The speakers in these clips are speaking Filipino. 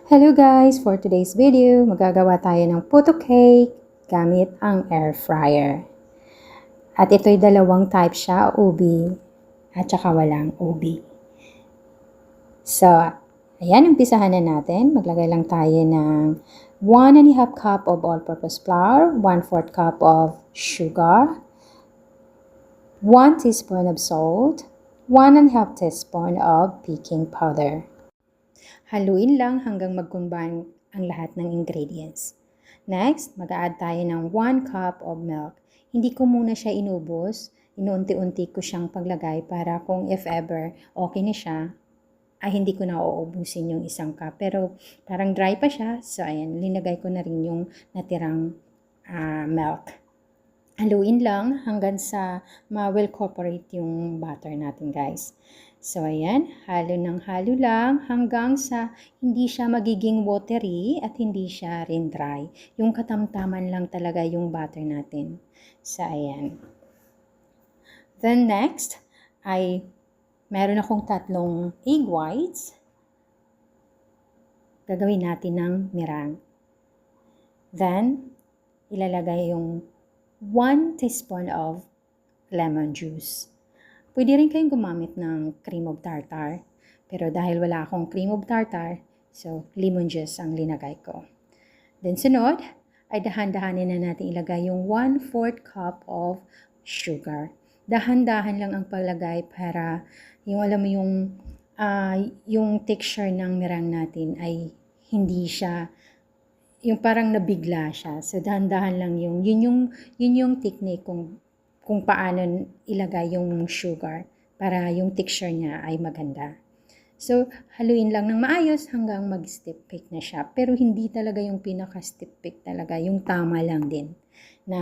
Hello guys! For today's video, magagawa tayo ng puto cake gamit ang air fryer. At ito'y dalawang type siya, ubi at saka walang ubi. So, ayan, umpisahan na natin. Maglagay lang tayo ng 1½ cup of all-purpose flour, 1/4 cup of sugar, 1 teaspoon of salt, 1½ teaspoon of baking powder. Haluin lang hanggang mag-combine ang lahat ng ingredients. Next, mag-a-add tayo ng 1 cup of milk. Hindi ko muna siya inubos, inuunti-unti ko siyang paglagay para kung if ever okay na siya, ay hindi ko na uubusin yung 1 cup. Pero parang dry pa siya, so ayan, linagay ko na rin yung natirang milk. Haluin lang hanggang sa ma-well cooperate yung butter natin, guys. So, ayan, halo ng halo lang hanggang sa hindi siya magiging watery at hindi siya rin dry. Yung katamtaman lang talaga yung butter natin. So, ayan. Then, next, ay meron akong 3 egg whites. Gagawin natin ng meringue. Then, ilalagay yung 1 teaspoon of lemon juice. Pwede rin kayong gumamit ng cream of tartar. Pero dahil wala akong cream of tartar, so lemon juice ang linagay ko. Then sunod, ay dahan-dahanin na natin ilagay yung 1/4 cup of sugar. Dahan-dahan lang ang paglagay para yung alam mo yung texture ng meringue natin ay hindi siya yung parang nabigla siya. So dahan-dahan lang yun yung technique kung paano ilagay yung sugar para yung texture niya ay maganda. So, haluin lang ng maayos hanggang mag-stiff cake na siya. Pero hindi talaga yung pinaka-stiff cake talaga, yung tama lang din. Na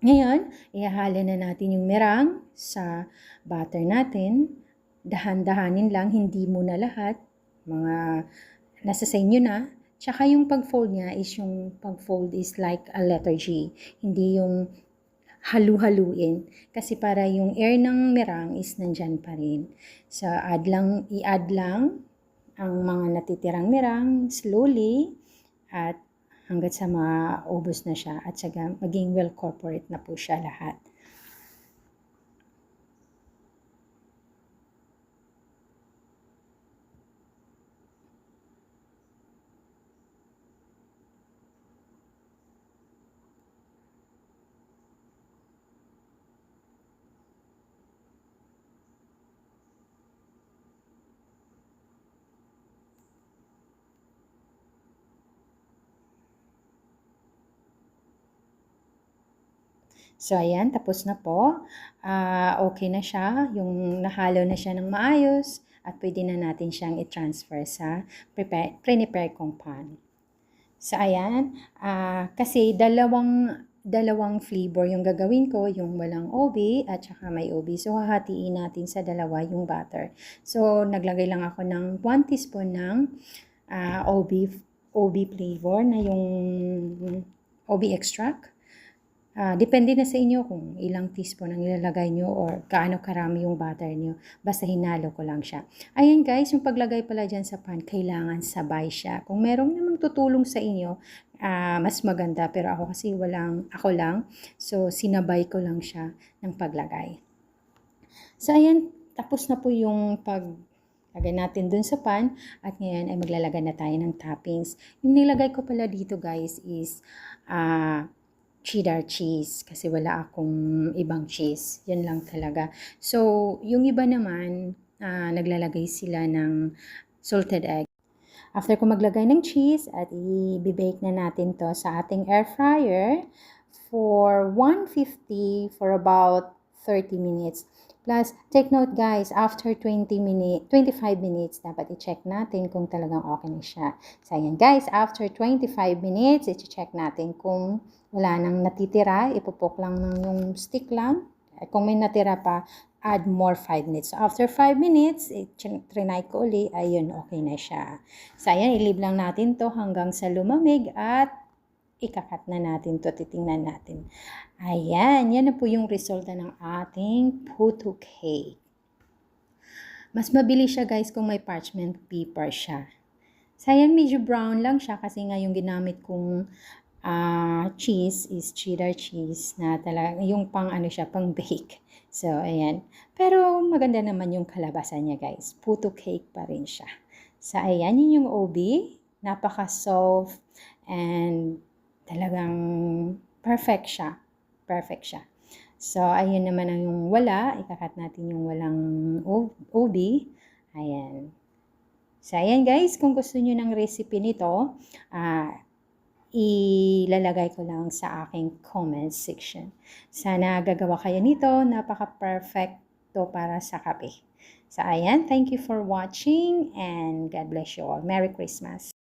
ngayon, ihahalo na natin yung meringue sa butter natin. Dahan-dahanin lang, hindi muna lahat. Mga nasa sa inyo na. Tsaka yung pag-fold niya is yung pag-fold is like a letter G. Hindi yung halu-haluin kasi para yung air ng meringue is nandyan pa rin. So, i-add lang ang mga natitirang meringue slowly at hanggat sa maubos na siya at saka maging well corporate na po siya lahat. So, ayan, tapos na po. Okay na siya. Yung nahalo na siya ng maayos at pwede na natin siyang i-transfer sa prepare kong pan. So, ayan. Kasi dalawang flavor yung gagawin ko, yung walang OB at saka may OB. So, hahatiin natin sa dalawa yung butter. So, naglagay lang ako ng 1 teaspoon ng OB flavor na yung OB extract. Depende na sa inyo kung ilang teaspoon ang ilalagay nyo or gaano karami yung butter nyo. Basta hinalo ko lang siya. Ayan guys, yung paglagay pala dyan sa pan, kailangan sabay siya. Kung merong namang tutulong sa inyo, mas maganda. Pero ako kasi ako lang. So, sinabay ko lang siya ng paglagay. So, ayan, tapos na po yung paglagay natin dun sa pan. At ngayon ay maglalagay na tayo ng toppings. Yung nilagay ko pala dito guys is cheddar cheese kasi wala akong ibang cheese. Yan lang talaga. So, yung iba naman, naglalagay sila ng salted egg. After ko maglagay ng cheese at i-bake na natin to sa ating air fryer for 150 for about 30 minutes. Plus, take note guys, after 25 minutes, dapat i-check natin kung talagang okay na siya. So, ayan guys, after 25 minutes, i-check natin kung wala nang natitira, ipupok lang ng yung stick lang. Kung may natira pa, add more 5 minutes. So, after 5 minutes, trinay ko uli, ayun, okay na siya. So, ayan, i-leave lang natin to hanggang sa lumamig at ikakat na natin to, titingnan natin. Ayan, yan na po yung resulta ng ating puto cake. Mas mabilis siya guys kung may parchment paper siya. Sayang medyo brown lang siya kasi nga yung ginamit kong cheese is cheddar cheese na talaga yung pang ano siya, pang bake. So, ayan. Pero maganda naman yung kalabasan niya, guys. Puto cake pa rin siya. So, ayan, yun yung OB. Napaka-soft and talagang perfect siya. Perfect siya. So, ayun naman ang yung wala. Ikakat natin yung walang OB. Ayan. So, ayan guys, kung gusto niyo ng recipe nito, ilalagay ko lang sa aking comment section. Sana gagawa kayo nito. Napaka-perfecto para sa kape. So, ayan. Thank you for watching and God bless you all. Merry Christmas!